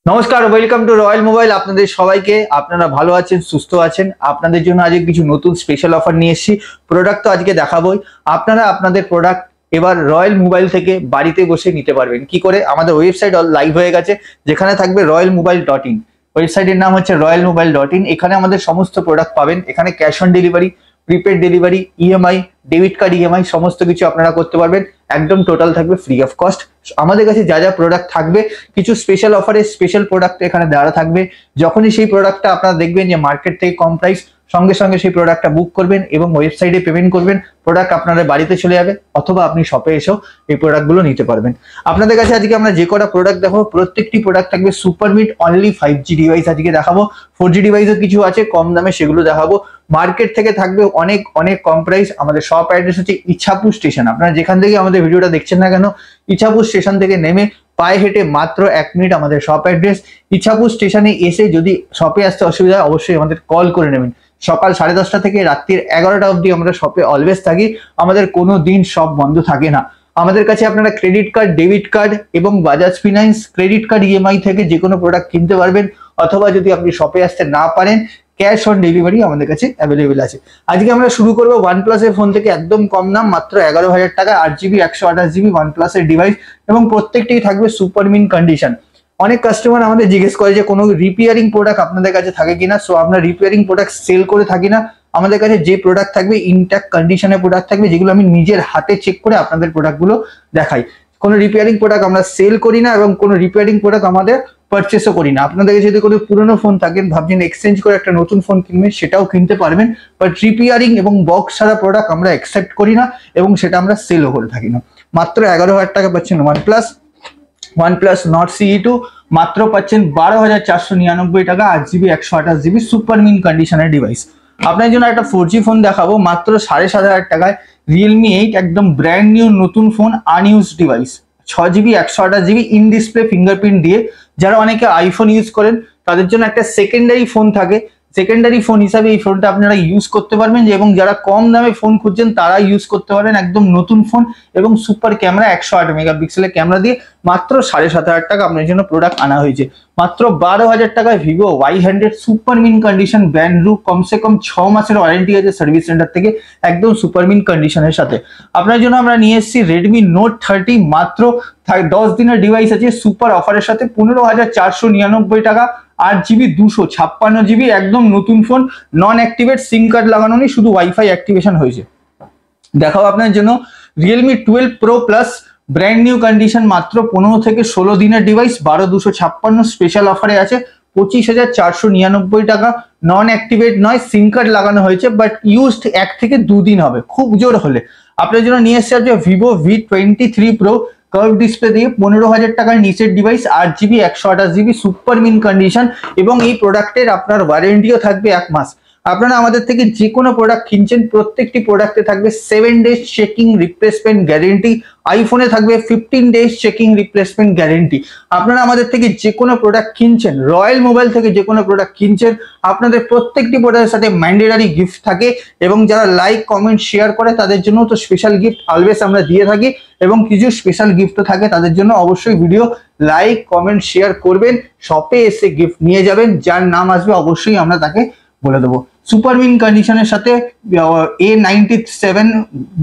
নমস্কার, welcome to royal mobile. আপনাদের সবাইকে, আপনারা ভালো আছেন, সুস্থ আছেন। আপনাদের জন্য আজকে কিছু নতুন স্পেশাল অফার নিয়ে এসেছি। প্রোডাক্ট তো আজকে দেখাবোই। আপনারা আপনাদের প্রোডাক্ট এবার রয়্যাল মোবাইল থেকে বাড়িতে বসে নিতে পারবেন। কি করে? আমাদের ওয়েবসাইট লাইভ হয়ে গেছে, যেখানে থাকবে royalmobile.in। ওয়েবসাইটের নাম হচ্ছে royalmobile.in। এখানে আমাদের সমস্ত প্রোডাক্ট পাবেন। এখানে cash on delivery, prepaid delivery, EMI, debit card EMI সমস্ত কিছু আপনারা করতে পারবেন। একদম টোটাল থাকবে ফ্রি অফ কস্ট। আমাদের কাছে যা যা প্রোডাক্ট থাকবে, কিছু স্পেশাল অফারে স্পেশাল প্রোডাক্ট এখানে দেওয়া থাকবে। যখনই সেই প্রোডাক্টটা আপনারা দেখবেন যে মার্কেট থেকে কম প্রাইস, সঙ্গে সঙ্গে সেই প্রোডাক্টটা বুক করবেন এবং ওয়েবসাইটে পেমেন্ট করবেন। প্রোডাক্ট আপনাদের বাড়িতে চলে যাবে, অথবা আপনি শপে এসেও এই প্রোডাক্টগুলো নিতে পারবেন। আপনাদের কাছে আজকে আমরা যে কটা প্রোডাক্ট দেখাবো, প্রত্যেকটি প্রোডাক্ট থাকবে super meet only 5G device আজকে দেখাবো। 4G ডিভাইসও কিছু আছে কম দামে, সেগুলো দেখাবো। মার্কেট থেকে থাকবে অনেক অনেক কম প্রাইস। আমাদের শপ অ্যাড্রেস হচ্ছে ইছাপুর স্টেশন। আপনারা যেখান থেকে আমাদের ভিডিওটা দেখছেন না কেন, ইছাপুর স্টেশন থেকে নেমে পায়ে হেঁটে মাত্র 1 মিনিট আমাদের শপ অ্যাড্রেস। ইছাপুর স্টেশনে এসে যদি শপে আসতে অসুবিধা হয়, অবশ্যই আমাদের কল করে নেবেন। সকাল 10:30 থেকে রাত্রির 11টা অবধি আমরা শপে অলওয়েজ থাকি। আমাদের কোনো দিন শপ বন্ধ থাকে না। আমাদের কাছে আপনারা ক্রেডিট কার্ড, ডেবিট কার্ড এবং Bajaj finance credit card EMI থেকে যে কোনো প্রোডাক্ট কিনতে পারবেন, অথবা যদি আপনি শপে আসতে না পারেন, ক্যাশ অন ডেলিভারি আমাদের কাছে অ্যাভেলেবেল আছে। আজকে আমরা শুরু করবো OnePlus এর ফোন থেকে। একদম কম দাম, মাত্র 11,000 টাকা, 8GB 128GB OnePlus এর ডিভাইস, এবং প্রত্যেকটি থাকবে সুপার মিন কন্ডিশন। অনেক কাস্টমার আমাদের জিজ্ঞেস করে যে কোনো রিপেয়ারিং প্রোডাক্ট আপনাদের কাছে থাকে কিনা। সো আমরা রিপেয়ারিং প্রোডাক্ট সেল করে থাকি না। আমাদের কাছে যে প্রোডাক্ট থাকবে ইনট্যাক্ট কন্ডিশনের প্রোডাক্ট থাকবে, যেগুলো আমি নিজের হাতে চেক করে আপনাদের প্রোডাক্টগুলো দেখাই। কোনো রিপেয়ারিং প্রোডাক্ট আমরা সেল করি না, এবং কোনো রিপেয়ারিং প্রোডাক্ট আমাদের পারচেসও করি না। আপনাদের যদি কোনো পুরনো ফোন থাকেন, ভাবছেন এক্সচেঞ্জ করে একটা নতুন ফোন কিনবেন, সেটাও কিনতে পারবেন। বাট রিপেয়ারিং এবং বক্স ছাড়া প্রোডাক্ট আমরা অ্যাকসেপ্ট করি না, এবং সেটা আমরা সেলও করে থাকি না। মাত্র 11,000 টাকা পাচ্ছেন OnePlus Nord CE2, মাত্র পাচ্ছেন 12,499 টাকা, 8GB 128GB সুপার মিন কন্ডিশনের ডিভাইস। আপনার জন্য একটা 4G ফোন দেখাবো মাত্র 7,500 টাকায়। Realme 8 একদম ব্র্যান্ড নিউ নতুন phone, আনইউজ device, 6GB 128GB in display fingerprint দিয়ে। যারা অনেকে আইফোন ইউজ করেন, তাদের জন্য একটা সেকেন্ডারি ফোন থাকে। সেকেন্ডারি ফোন হিসাবে এই ফোনটা আপনারা ইউজ করতে পারবেন, এবং যারা কম দামে ফোন খুঁজছেন তারা ইউজ করতে পারেন। একদম নতুন ফোন এবং সুপার ক্যামেরা, 108 মেগাপিক্সেলের ক্যামেরা দিয়ে মাত্র 7,500 টাকা আপনার জন্য প্রোডাক্ট আনা হয়েছে। মাত্র 12,000 টাকায় Vivo Y100 super mint condition, brand new, কমসে কম 6 মাসের ওয়ারেন্টি আছে সার্ভিস সেন্টার থেকে, একদম সুপার মিন কন্ডিশনের সাথে। আপনার জন্য আমরা নিয়ে এসেছি Redmi Note 30, মাত্র 10 দিনের ডিভাইস আছে সুপার অফারের সাথে, 15,499 টাকা, 8GB 256GB, একদম নতুন ফোন, নন অ্যাক্টিভেট, সিম কার্ড লাগানো নেই, শুধু ওয়াইফাই অ্যাক্টিভেশন হয়েছে। দেখাও আপনার জন্য Realme 12 Pro Plus, brand new condition, মাত্র 15 থেকে 16 দিনের ডিভাইস, 12,256 স্পেশাল অফারে আছে, 25,499 টাকা, নন অ্যাক্টিভেট নয়, সিম কার্ড লাগানো হয়েছে, বাট ইউজড 1 থেকে 2 দিন হবে খুব জোর হলে। আপনার জন্য নিয়ে এসছে আছে Vivo V23 Pro, curve display দিয়ে, 15,000 টাকার নিচের device, 8GB 128GB super mint condition, এবং এই প্রোডাক্টের আপনার ওয়ারেন্টিও থাকবে 1 মাস। আপনারা আমাদের থেকে যে কোনো প্রোডাক্ট কিনছেন, প্রত্যেকটি প্রোডাক্টে থাকবে 7 ডেজ চেকিং রিপ্লেসমেন্ট গ্যারেন্টি। আইফোনে থাকবে 15 ডেজ চেকিং রিপ্লেসমেন্ট গ্যারেন্টি। আপনারা আমাদের থেকে যে কোনো প্রোডাক্ট কিনছেন, রয়্যাল মোবাইল থেকে যে কোনো প্রোডাক্ট কিনছেন, আপনাদের প্রত্যেকটি প্রোডাক্টের সাথে ম্যান্ডেটারি গিফট থাকে, এবং যারা লাইক কমেন্ট শেয়ার করে তাদের জন্য তো স্পেশাল গিফট অলওয়েজ আমরা দিয়ে থাকি, এবং কিছু স্পেশাল গিফটও থাকে তাদের জন্য। অবশ্যই ভিডিও লাইক কমেন্ট শেয়ার করবেন, শপে এসে গিফট নিয়ে যাবেন। যার নাম আসবে অবশ্যই আমরা তাকে বলে দেবো। সুপার মিন কন্ডিশনের সাথে A97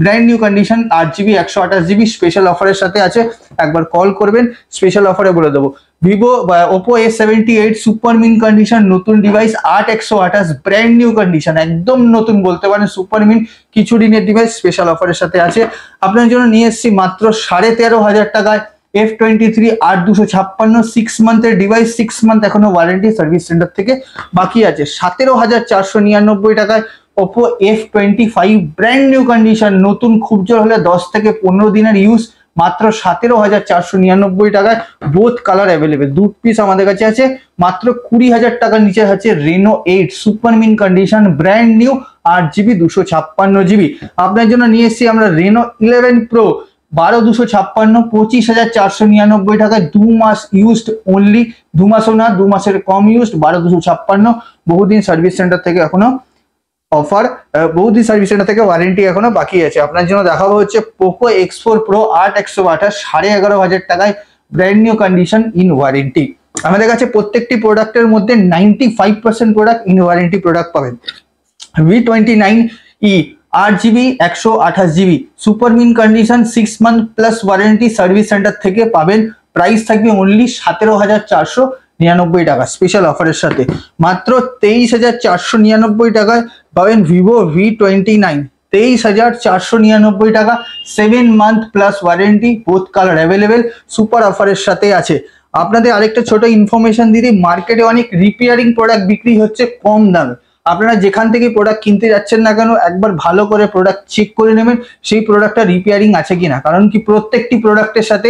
brand new condition, 8GB 128GB special অফারের সাথে আছে। একবার কল করবেন, স্পেশাল অফারে বলে দেবো। ভিভো বা Oppo A78 super mint condition, নতুন ডিভাইস, 8/128 ব্র্যান্ড নিউ কন্ডিশন, একদম নতুন বলতে পারেন, সুপার মিন কিছু দিনের ডিভাইস স্পেশাল অফারের সাথে আছে। আপনার জন্য নিয়ে এসেছি মাত্র 13,500 টাকায় F23 8,256 6 মান্থের ডিভাইস, 6 মান্থ এখনো ওয়ারেন্টি সার্ভিস সেন্টার থেকে বাকি আছে। 17,499 টাকায় Oppo F25 brand new condition, নতুন, খুব জোর হলে 10 থেকে 15 দিনের ইউজ, মাত্র 17,499 টাকায়, বোথ কালার অ্যাভেলেবেল। 2 পিস আমাদের কাছে আছে। মাত্র 20,000 টাকার নিচে আছে Reno 8 super mint condition, brand new, 8GB 256GB। আপনার জন্য নিয়ে এসেছি আমরা Reno 11 Pro, 12,256, 25,499 টাকায়, 2 মাস ইউজড অনলি, 2 মাসও না, 2 মাসের কম ইউজড, 12,256। বহুদিন সার্ভিস সেন্টার থেকে এখনো অফার, বহুদিন সার্ভিস সেন্টার থেকে ওয়ারেন্টি এখনো বাকি আছে। আপনার জন্য দেখাবো হচ্ছে Poco X4 Pro 8/128, 11,500 টাকায়, brand new condition in warranty. আমাদের কাছে প্রত্যেকটি প্রোডাক্টের মধ্যে 95% প্রোডাক্ট ইন ওয়ারেন্টি প্রোডাক্ট পাবেন। V29e 8GB 128GB super mint condition 6 month plus warranty service centre থেকে পাবেন। প্রাইস থাকবে অনলি 17,499 টাকা স্পেশাল অফারের সাথে। মাত্র 23,499 টাকায় পাবেন ভিভো V29, 23,499 টাকা, 7 month plus warranty, both colour available, super অফারের সাথে আছে। আপনাদের আরেকটা ছোট ইনফরমেশন দিদি, মার্কেটে অনেক রিপেয়ারিং প্রোডাক্ট বিক্রি হচ্ছে কম দামে। আপনারা যেখান থেকে প্রোডাক্ট কিনতে যাচ্ছেন না কেন, একবার ভালো করে প্রোডাক্ট চেক করে নেবেন সেই প্রোডাক্টটা রিপেয়ারিং আছে কিনা। কারণ কি প্রত্যেকটি প্রোডাক্টের সাথে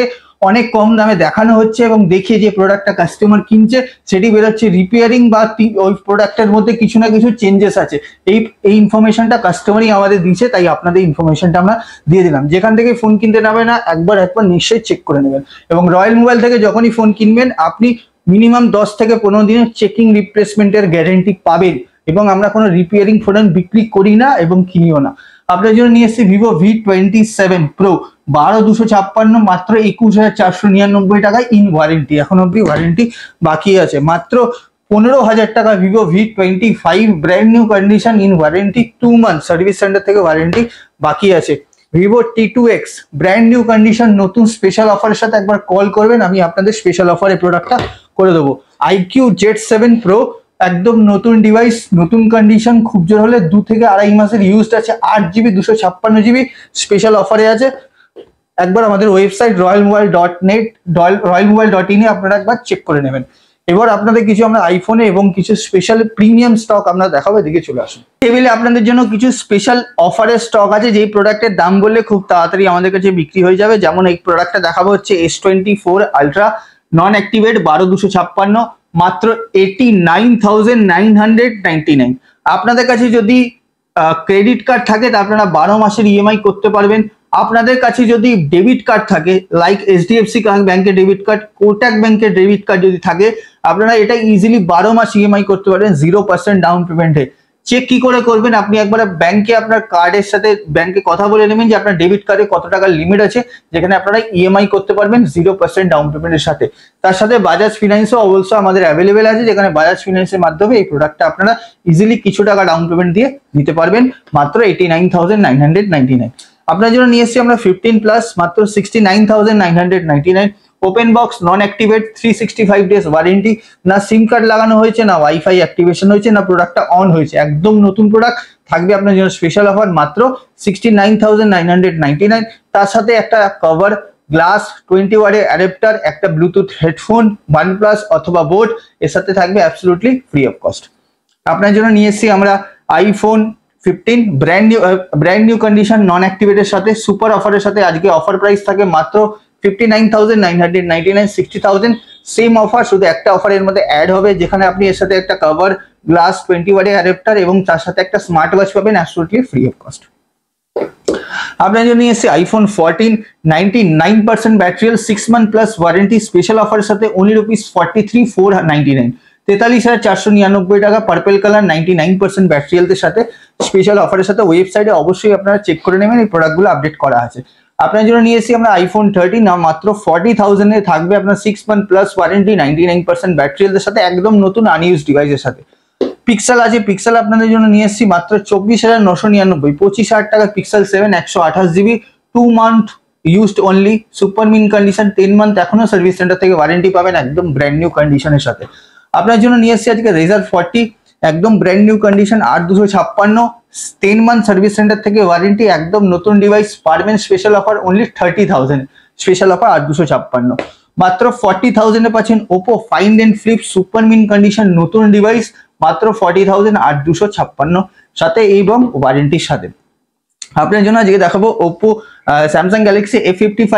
অনেক কম দামে দেখানো হচ্ছে এবং দেখিয়ে যে প্রোডাক্টটা কাস্টমার কিনছে সেটি বেরোচ্ছে রিপেয়ারিং বা ওই প্রোডাক্টের মধ্যে কিছু না কিছু চেঞ্জেস আছে। এই ইনফরমেশনটা কাস্টমারই আমাদের দিচ্ছে, তাই আপনাদের ইনফরমেশনটা আমরা দিয়ে দিলাম। যেখান থেকে ফোন কিনতে নেবে না একবার নিশ্চয়ই চেক করে নেবেন। এবং রয়্যাল মোবাইল থেকে যখনই ফোন কিনবেন আপনি মিনিমাম 10 থেকে 15 দিনের চেকিং রিপ্লেসমেন্টের গ্যারেন্টি পাবেন। এবং আমরা কোনো রিপেয়ারিং প্রোডাক্ট বিক্রি করি না এবং কিনিও না। আপনার জন্য নিয়ে এসেছি ভিভো V27 Pro 12256 মাত্র 21,499 টাকায় ইন ওয়ারেন্টি। এখন অব্দি ওয়ারেন্টি বাকি আছে। মাত্র 15,000 টাকা Vivo V25 brand new condition in warranty, 2 month service centre থেকে ওয়ারেন্টি বাকি আছে। Vivo T2X brand new condition নতুন স্পেশাল অফারের সাথে একবার কল করবেন, আমি আপনাদের স্পেশাল অফারে প্রোডাক্টটা করে দেবো। iQ Z7 Pro একদম নতুন ডিভাইস, নতুন কন্ডিশন, খুব জোর হলে 2 থেকে 2.5 মাসের ইউজড আছে, 8GB 256GB স্পেশাল অফারে আছে। একবার আমাদের ওয়েবসাইট royalmobile.net royalmobile.in এ আপনারা একবার চেক করে নেবেন। এবার আপনাদের কিছু আমরা আইফোনে এবং কিছু স্পেশাল প্রিমিয়াম স্টক আমরা দেখাবো, এদিকে চলে আসুন। টেবিলে আপনাদের জন্য কিছু স্পেশাল অফারের স্টক আছে, যেই প্রোডাক্টের দাম বললে খুব তাড়াতাড়ি আমাদের কাছে বিক্রি হয়ে যাবে। যেমন এই প্রোডাক্টটা দেখাবো হচ্ছে S24 Ultra নন অ্যাক্টিভেট 12256 মাত্র 89,999। আপনাদের কাছে যদি ক্রেডিট কার্ড থাকে তা আপনারা 12 মাসের ইএমআই করতে পারবেন। আপনাদের কাছে যদি ডেবিট কার্ড থাকে লাইক HDFC ব্যাংকের ডেবিট কার্ড, কোটাক ব্যাংকের ডেবিট কার্ড যদি থাকে, আপনারা এটা ইজিলি 12 মাস ইএমআই করতে পারবেন 0% ডাউন পেমেন্টে। চেক কি করে করবেন, আপনি একবার ব্যাংকে আপনার কার্ডের সাথে ব্যাংকে কথা বলে নেবেন যে আপনার ডেবিট কার্ডে কত টাকার লিমিট আছে, যেখানে আপনারা ইএমআই করতে পারবেন 0% ডাউন পেমেন্টের সাথে। তার সাথে বাজাজ ফিনান্সও অবশ্য আমাদের অ্যাভেলেবেল আছে, যেখানে বাজাজ ফিনান্সের মাধ্যমে এই প্রোডাক্টটা আপনারা ইজিলি কিছু টাকা ডাউন পেমেন্ট দিয়ে নিতে পারবেন মাত্র 89,999। আপনার জন্য নিয়ে এসেছি আমরা 15 প্লাস মাত্র 69,999। ওপেন বক্স নন অ্যাক্টিভেট 365 ডেজ ওয়ারেন্টি, না সিম কার্ড লাগানো হয়েছে, না ওয়াইফাই অ্যাক্টিভেশন হয়েছে, না প্রোডাক্টটা অন হয়েছে, একদম নতুন প্রোডাক্ট। থাকবে আপনার জন্য স্পেশাল অফার মাত্র 69,999। তার সাথে একটা কভার, গ্লাস, 20 ওয়াটের অ্যাডাপ্টার, একটা ব্লুটুথ হেডফোন OnePlus অথবা বোট, এর সাথে থাকবে অ্যাবসলিউটলি ফ্রি অফ কস্ট। আপনার জন্য নিয়ে এসেছি আমরা iPhone 15 ব্র্যান্ড নিউ কন্ডিশন নন অ্যাক্টিভেটের সাথে সুপার অফারের সাথে। আজকে অফার প্রাইস থাকে মাত্র 59,999, 60,000 সেম অফার, শুধু একটা অফারের মধ্যে অ্যাড হবে, যেখানে আপনি এর সাথে একটা কভার, গ্লাস, 20 ওয়াটের অ্যাডাপ্টার এবং তার সাথে একটা স্মার্ট ওয়াচ পাবেন অ্যাবসলিউটলি ফ্রি অফ কস্ট। আপনার জন্য নিয়ে এসেছি iPhone 14 99% ব্যাটারিয়াল 6 month plus warranty special অফারের সাথে only ₹43,499, 43,499 টাকা, পার্পল কালার, 99% ব্যাটারিয়ালদের সাথে স্পেশাল অফারের সাথে। ওয়েবসাইটে অবশ্যই আপনারা চেক করে নেবেন, এই প্রোডাক্টগুলো আপডেট করা আছে। আপনার জন্য নিয়ে এসেছি আমরা iPhone 13 না মাত্র 40,000 এ থাকবে আপনার 6 মান্থ প্লাস ওয়ারেন্টি, 99% ব্যাটারিয়ালদের সাথে, একদম নতুন আনইউজ ডিভাইসের সাথে। পিক্সেল আছে, পিক্সেল আপনাদের জন্য নিয়ে এসেছি মাত্র 24,999, 25,000 টাকা pixel 7 128GB 2 month used only, super mint condition, 10 month এখনো সার্ভিস সেন্টার থেকে ওয়ারেন্টি পাবেন একদম ব্র্যান্ড নিউ কন্ডিশনের সাথে। আপনার জন্য নিয়ে এসেছি আজকে Razer 40 একদম brand new condition 8256, 10 month service centre থেকে ওয়ারেন্টি, একদম নতুন ডিভাইস পারবেন special offer only 30,000, special offer 8256। মাত্র 40,000 এ পাচ্ছেন Oppo Find and Flip super mint condition নতুন ডিভাইস মাত্র 40,000 8256 সাথে এবং ওয়ারেন্টির সাথে। আপনার জন্য আজকে দেখাবো Oppo Samsung Galaxy A55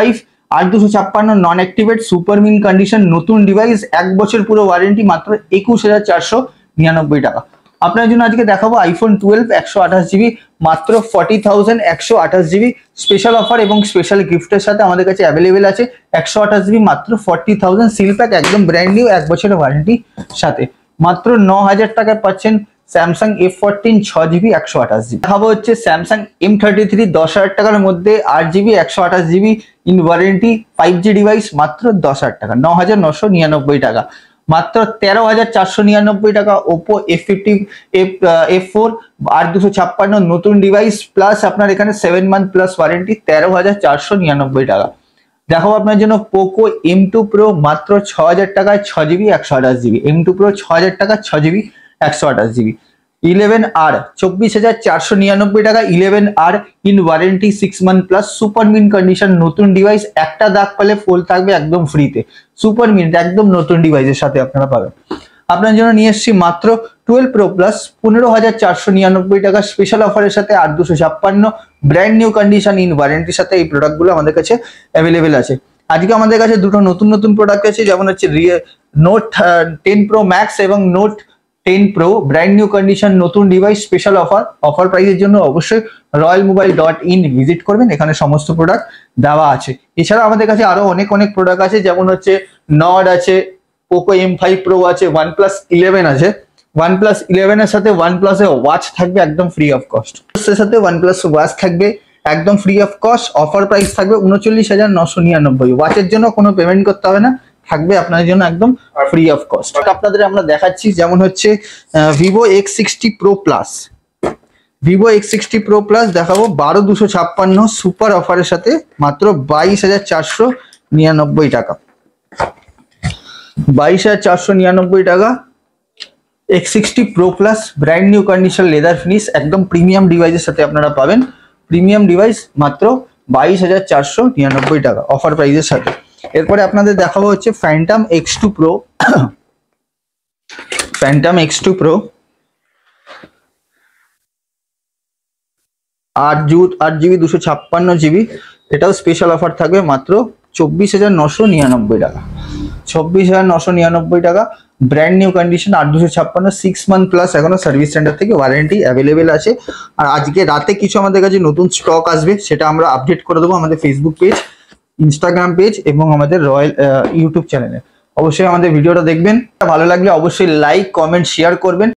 8256 নন অ্যাক্টিভেট সুপার মিন কন্ডিশন নতুন ডিভাইস, 1 বছর পুরো ওয়ারেন্টি মাত্র 21,499 টাকা। আপনার জন্য আজকে দেখাবো iPhone 12 128GB মাত্র 40,128GB স্পেশাল অফার এবং স্পেশাল গিফটের সাথে আমাদের কাছে অ্যাভেলেবেল আছে। 128GB মাত্র 40,000 সিল প্যাক, একদম ব্র্যান্ড নিউ 1 বছরের ওয়ারেন্টি সাথে। মাত্র 9,000 টাকায় পাচ্ছেন Samsung A14 6GB 128GB। দেখাবো হচ্ছে Samsung M33 10,000 টাকার মধ্যে 8GB 128GB in warranty 5G device মাত্র 10,000 টাকা, 9,999 টাকা। মাত্র 13,499 টাকা ওপো F4 8/256 নতুন ডিভাইস প্লাস আপনার এখানে 7 মান্থ প্লাস ওয়ারেন্টি 13,499 টাকা। দেখো আপনার জন্য পোকো M2 Pro মাত্র 6,000 টাকায় 6GB 128GB। M2 Pro 6,000 টাকা 6GB 128GB। 11R 24,499 টাকা। 11R in warranty 6 month plus super mint condition নতুন ডিভাইস, একটা দাগ পেলে ফুল থাকবে একদম ফ্রিতে। সুপার মিন্ট একদম নতুন ডিভাইসের সাথে আপনারা পাবেন। আপনার জন্য নিয়ে এসেছি মাত্র 12 Pro Plus 15,499 টাকা স্পেশাল অফারের সাথে 8/256 ব্র্যান্ড নিউ কন্ডিশন ইন ওয়ারেন্টির সাথে এই প্রোডাক্টগুলো আমাদের কাছে অ্যাভেলেবেল আছে। আজকে আমাদের কাছে দুটো নতুন প্রোডাক্ট আছে, যেমন হচ্ছে নোট 10 Pro Max এবং note 10 Pro brand new condition নতুন ডিভাইস স্পেশাল অফার প্রাইসের জন্য অবশ্যই royalmobile.in ভিজিট করবেন, এখানে সমস্ত প্রোডাক্ট দেওয়া আছে। এছাড়া আমাদের কাছে আরো অনেক প্রোডাক্ট আছে, যেমন হচ্ছে নড আছে, পোকো M5 Pro আছে, OnePlus 11 আছে। OnePlus 11 এর সাথে OnePlus এর ওয়াচ থাকবে একদম ফ্রি অফ কস্ট। এর সাথে OnePlus ওয়াচ থাকবে একদম free of cost. Offer price থাকবে 39,999। ওয়াচের জন্য কোনো পেমেন্ট করতে হবে না, থাকবে আপনাদের জন্য একদম ফ্রি অফ কস্ট। আপনাদের আমরা দেখাচ্ছি, যেমন হচ্ছে Vivo X60 Pro Plus। Vivo X60 Pro Plus দেখাবো 12,256 সুপার অফারের সাথে মাত্র 22,499 টাকা। 22,499 টাকা X60 Pro Plus brand new condition leather finish একদম প্রিমিয়াম ডিভাইসের সাথে আপনারা পাবেন। প্রিমিয়াম ডিভাইস মাত্র 22,499 টাকা অফার প্রাইসের সাথে। এরপরে আপনাদের দেখাবো হচ্ছে Phantom X2 Pro। Phantom X2 Pro 8GB 256GB, এটাও স্পেশাল অফার থাকবে মাত্র 24,999 টাকা। 24,999 টাকা brand new condition 8/256 6 month plus এখনো সার্ভিস সেন্টার থেকে ওয়ারেন্টি অ্যাভেলেবেল আছে। আর আজকে রাতে কিছু আমাদের কাছে নতুন স্টক আসবে, সেটা আমরা আপডেট করে দেবো আমাদের ফেসবুক পেজ, ইনস্টাগ্রাম পেজ এবং আমাদের রয়্যাল ইউটিউব চ্যানেলে। অবশ্যই আমাদের ভিডিওটা দেখবেন, ভালো লাগলে অবশ্যই লাইক কমেন্ট শেয়ার করবেন।